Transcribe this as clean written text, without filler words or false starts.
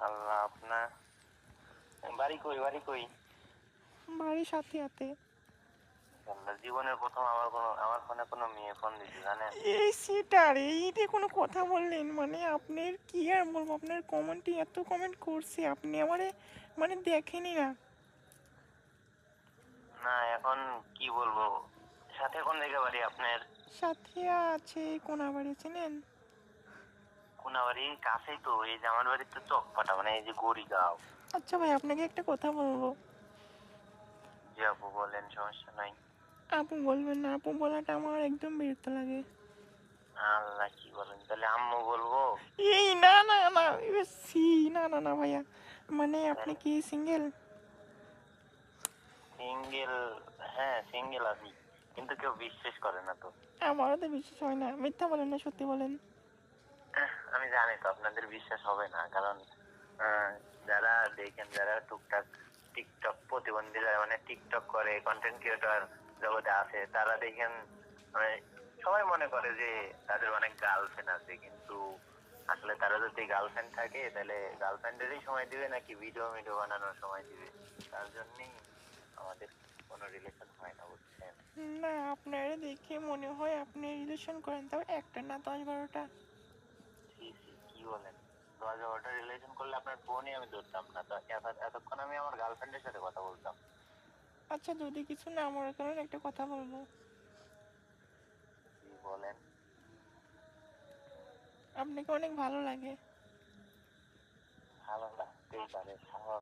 আল্লাহ, আপনার বাড়ি কই? বাড়ি কই? বাড়ি সাথে হাতে। আল্লাহ, জীবনের প্রথম আমার ফোনে কোনো মেয়ে ফোন দিছে জানেন? এই সেটার এইটা কোনো কথা বললেন? মানে আপনার কি আর বলবো, আপনার কমেন্টে এত কমেন্ট করছে, আপনি আমারে মানে দেখেনি না। না, এখন কি বলবো, সাথে কোন জায়গায় বাড়ি আপনার? সাথে আছে কোনাবাড়ি, চেনেন? কোনাবাড়ির কাছেই তো, এই যে আমার বাড়ির তো চকপাটা, মানে এই যে গড়িগাঁও। আচ্ছা ভাই, আপনাকে একটা কথা বলবো। জি আপু বলেন, সমস্যা নাই। আপু বলবেন না, আপু বলাটা আমার একদম বিরক্ত লাগে। আল্লাহ, কি বলেন, তাহলে আম্মু বলবো? এই না না না, সি, না না না ভাইয়া, মানে আপনি তাহলে কি সিঙ্গেল? সিঙ্গেল? হ্যাঁ সিঙ্গেল আছি, কিন্তু কেউ বিশ্বাস করে না তো। আমারও তো বিশ্বাস হয় না, মিথ্যা বলেন না, সত্যি বলেন। আমি জানি তো আপনাদের বিশ্বাস হবে না, কারণ আহ, যারা দেখেন, যারা টুকটাক টিকটক প্রতিবন্ধী, যারা মানে টিকটক করে কন্টেন্ট ক্রিয়েটর জগতে আছে, তারা দেখেন মানে সবাই মনে করে যে তাদের অনেক গার্লফ্রেন্ড আছে, কিন্তু আসলে তারা যদি গার্লফ্রেন্ড থাকে তাহলে গার্লফ্রেন্ডেরই সময় দিবে নাকি ভিডিও ভিডিও বানানোর সময় দিবে? তার জন্যই আমাদের কোনো রিলেশন হয় না, বুঝছেন? না, আপনারা দেখে মনে হয় আপনি রিলেশন করেন, তাও একটা না 10-12টা। ছি ছি, কি বলেন? 10-12টা রিলেশন করলে আপনার ফোনই আমি ধরতাম না তো, এতক্ষণ আমি আমার গার্লফ্রেন্ডের সাথে কথা বলতাম। আচ্ছা, যদি কিছু না মনে করেন একটা কথা বলবো। কি বলেন? আপনাকে অনেক ভালো লাগে। ভালো লাগতেই পারে, স্বাভাবিক।